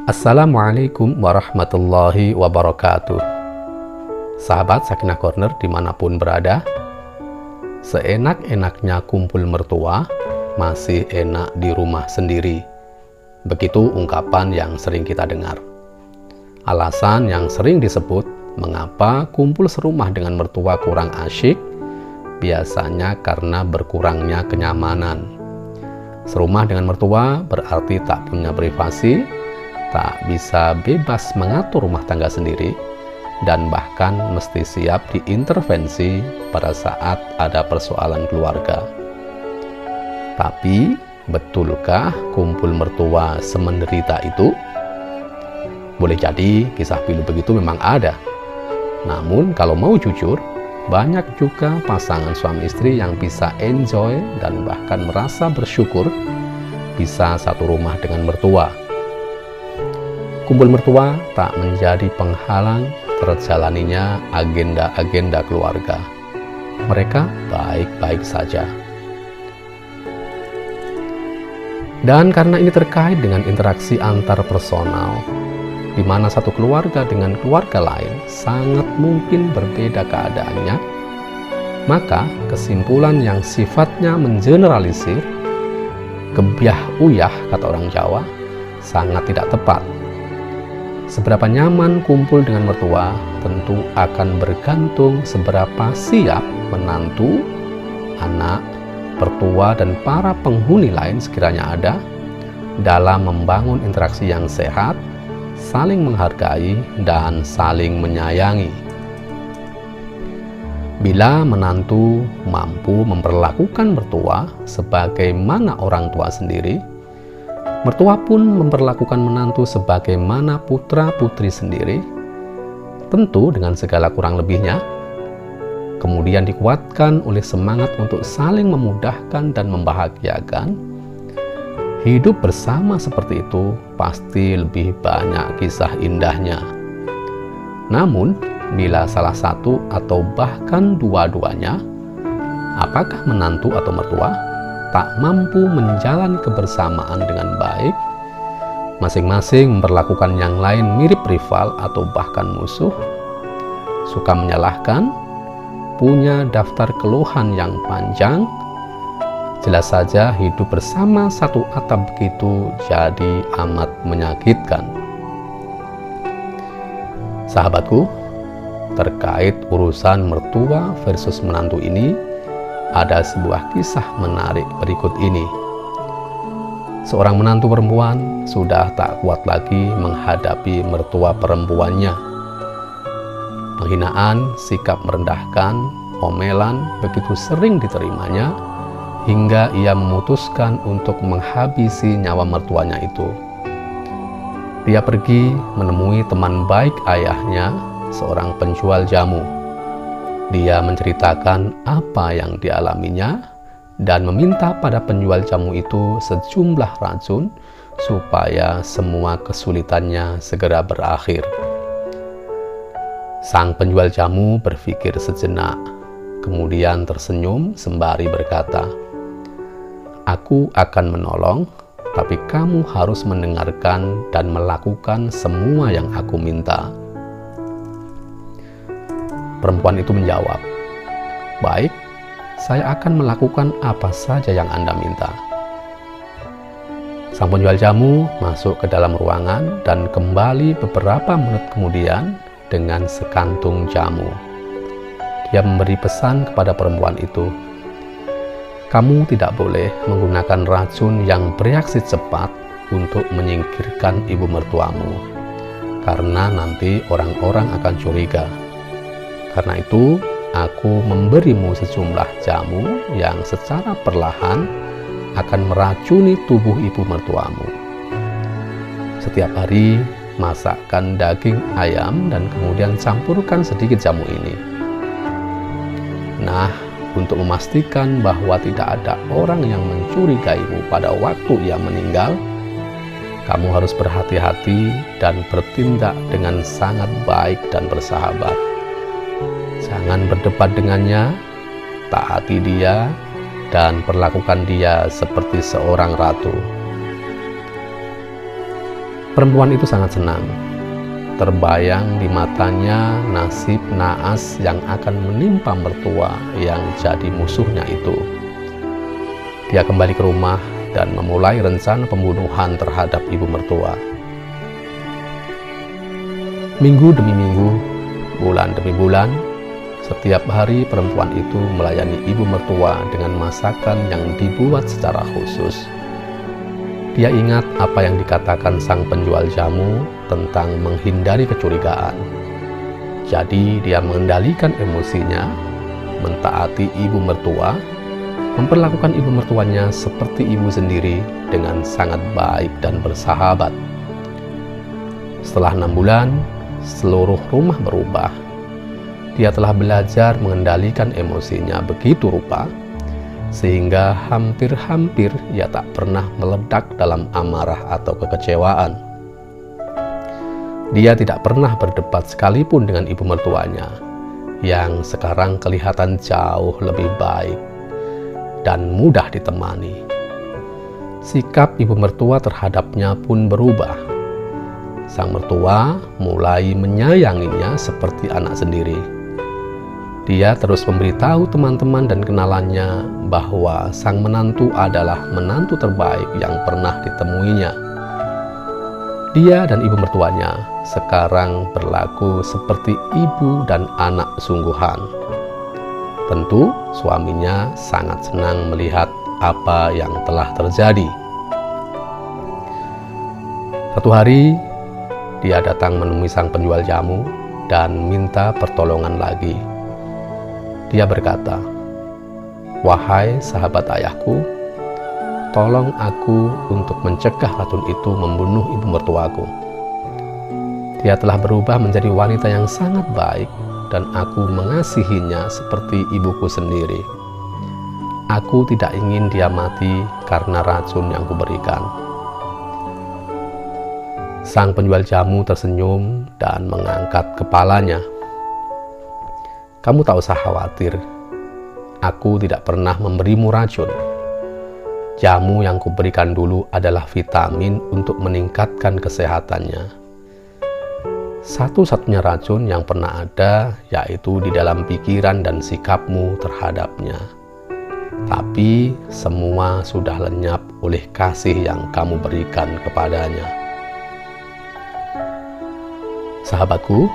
Assalamualaikum warahmatullahi wabarakatuh. Sahabat Sakinah Corner dimanapun berada, seenak-enaknya kumpul mertua, masih enak di rumah sendiri. Begitu ungkapan yang sering kita dengar. Alasan yang sering disebut mengapa kumpul serumah dengan mertua kurang asyik, biasanya karena berkurangnya kenyamanan. Serumah dengan mertua berarti tak punya privasi, tak bisa bebas mengatur rumah tangga sendiri, dan bahkan mesti siap diintervensi pada saat ada persoalan keluarga. Tapi, betulkah kumpul mertua semenderita itu? Boleh jadi kisah pilu begitu memang ada. Namun kalau mau jujur, banyak juga pasangan suami istri yang bisa enjoy dan bahkan merasa bersyukur bisa satu rumah dengan mertua. Kumpul mertua tak menjadi penghalang terjalaninya agenda-agenda keluarga. Mereka baik-baik saja. Dan karena ini terkait dengan interaksi antar personal, di mana satu keluarga dengan keluarga lain sangat mungkin berbeda keadaannya, maka kesimpulan yang sifatnya mengeneralisir, gebyah uyah kata orang Jawa, sangat tidak tepat. Seberapa nyaman kumpul dengan mertua tentu akan bergantung seberapa siap menantu, anak, mertua, dan para penghuni lain sekiranya ada dalam membangun interaksi yang sehat, saling menghargai, dan saling menyayangi. Bila menantu mampu memperlakukan mertua sebagaimana orang tua sendiri, mertua pun memperlakukan menantu sebagaimana putra-putri sendiri, tentu dengan segala kurang lebihnya, kemudian dikuatkan oleh semangat untuk saling memudahkan dan membahagiakan. Hidup bersama seperti itu pasti lebih banyak kisah indahnya. Namun, bila salah satu atau bahkan dua-duanya, apakah menantu atau mertua, tak mampu menjalani kebersamaan dengan baik, masing-masing memperlakukan yang lain mirip rival atau bahkan musuh, suka menyalahkan, punya daftar keluhan yang panjang, jelas saja hidup bersama satu atap begitu jadi amat menyakitkan. Sahabatku, terkait urusan mertua versus menantu ini, ada sebuah kisah menarik berikut ini. Seorang menantu perempuan sudah tak kuat lagi menghadapi mertua perempuannya. Penghinaan, sikap merendahkan, omelan begitu sering diterimanya, hingga ia memutuskan untuk menghabisi nyawa mertuanya itu. Dia pergi menemui teman baik ayahnya, seorang penjual jamu. Dia menceritakan apa yang dialaminya dan meminta pada penjual jamu itu sejumlah racun supaya semua kesulitannya segera berakhir. Sang penjual jamu berpikir sejenak, kemudian tersenyum sembari berkata, "Aku akan menolong, tapi kamu harus mendengarkan dan melakukan semua yang aku minta." Perempuan itu menjawab, "Baik, saya akan melakukan apa saja yang Anda minta." Sang penjual jamu masuk ke dalam ruangan dan kembali beberapa menit kemudian dengan sekantung jamu. Dia memberi pesan kepada perempuan itu, "Kamu tidak boleh menggunakan racun yang bereaksi cepat untuk menyingkirkan ibu mertuamu, karena nanti orang-orang akan curiga. Karena itu, aku memberimu sejumlah jamu yang secara perlahan akan meracuni tubuh ibu mertuamu. Setiap hari, masakkan daging ayam dan kemudian campurkan sedikit jamu ini. Nah, untuk memastikan bahwa tidak ada orang yang mencurigaimu pada waktu ia meninggal, kamu harus berhati-hati dan bertindak dengan sangat baik dan bersahabat. Jangan berdebat dengannya, taati dia, dan perlakukan dia seperti seorang ratu. Perempuan itu sangat senang. Terbayang di matanya nasib naas yang akan menimpa mertua yang jadi musuhnya itu. Dia kembali ke rumah dan memulai rencana pembunuhan terhadap ibu mertua. Minggu demi minggu, bulan demi bulan, setiap hari perempuan itu melayani ibu mertua dengan masakan yang dibuat secara khusus. Dia ingat apa yang dikatakan sang penjual jamu tentang menghindari kecurigaan. Jadi dia mengendalikan emosinya, mentaati ibu mertua, memperlakukan ibu mertuanya seperti ibu sendiri dengan sangat baik dan bersahabat. Setelah 6 bulan, seluruh rumah berubah. Dia telah belajar mengendalikan emosinya begitu rupa, sehingga hampir-hampir ia tak pernah meledak dalam amarah atau kekecewaan. Dia tidak pernah berdebat sekalipun dengan ibu mertuanya, yang sekarang kelihatan jauh lebih baik dan mudah ditemani. Sikap ibu mertua terhadapnya pun berubah. Sang mertua mulai menyayanginya seperti anak sendiri. Dia terus memberitahu teman-teman dan kenalannya bahwa sang menantu adalah menantu terbaik yang pernah ditemuinya. Dia dan ibu mertuanya sekarang berlaku seperti ibu dan anak sungguhan. Tentu suaminya sangat senang melihat apa yang telah terjadi. Satu hari, dia datang menemui sang penjual jamu dan minta pertolongan lagi. Dia berkata, "Wahai sahabat ayahku, tolong aku untuk mencegah racun itu membunuh ibu mertuaku. Dia telah berubah menjadi wanita yang sangat baik dan aku mengasihinya seperti ibuku sendiri. Aku tidak ingin dia mati karena racun yang kuberikan." Sang penjual jamu tersenyum dan mengangkat kepalanya. "Kamu tak usah khawatir, aku tidak pernah memberimu racun. Jamu yang kuberikan dulu adalah vitamin untuk meningkatkan kesehatannya. Satu-satunya racun yang pernah ada yaitu di dalam pikiran dan sikapmu terhadapnya. Tapi semua sudah lenyap oleh kasih yang kamu berikan kepadanya." Sahabatku,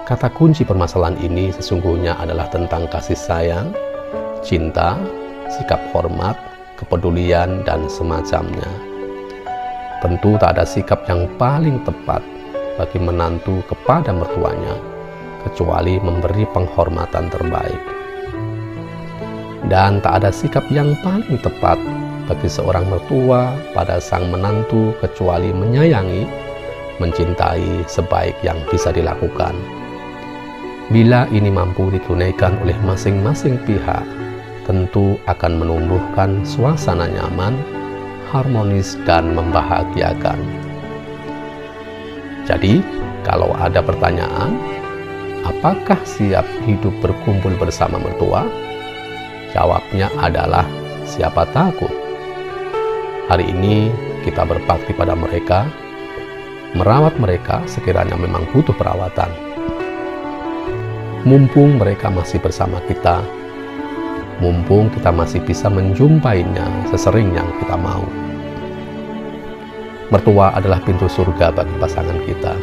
kata kunci permasalahan ini sesungguhnya adalah tentang kasih sayang, cinta, sikap hormat, kepedulian, dan semacamnya. Tentu tak ada sikap yang paling tepat bagi menantu kepada mertuanya, kecuali memberi penghormatan terbaik. Dan tak ada sikap yang paling tepat bagi seorang mertua pada sang menantu kecuali menyayangi, mencintai sebaik yang bisa dilakukan. Bila ini mampu ditunaikan oleh masing-masing pihak, tentu akan menumbuhkan suasana nyaman, harmonis, dan membahagiakan. Jadi, kalau ada pertanyaan, apakah siap hidup berkumpul bersama mertua? Jawabnya adalah siapa takut. Hari ini kita berbakti pada mereka, merawat mereka sekiranya memang butuh perawatan. Mumpung mereka masih bersama kita, mumpung kita masih bisa menjumpainya sesering yang kita mau. Mertua adalah pintu surga bagi pasangan kita,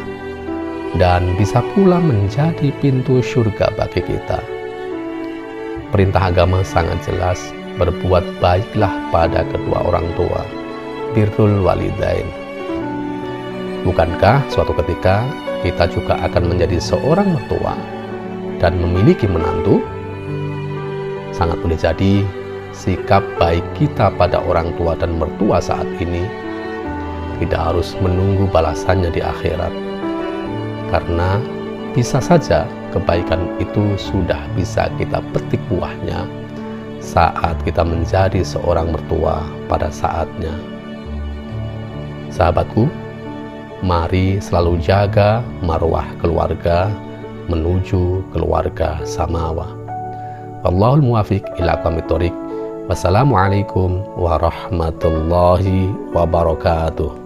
dan bisa pula menjadi pintu surga bagi kita. Perintah agama sangat jelas, berbuat baiklah pada kedua orang tua, birrul walidain. Bukankah suatu ketika kita juga akan menjadi seorang mertua dan memiliki menantu? Sangat boleh jadi sikap baik kita pada orang tua dan mertua saat ini tidak harus menunggu balasannya di akhirat, karena bisa saja kebaikan itu sudah bisa kita petik buahnya saat kita menjadi seorang mertua pada saatnya. Sahabatku, mari selalu jaga marwah keluarga, menuju keluarga samawa. Wallahul muwafiq ila aqwamit thoriq. Wassalamualaikum warahmatullahi wabarakatuh.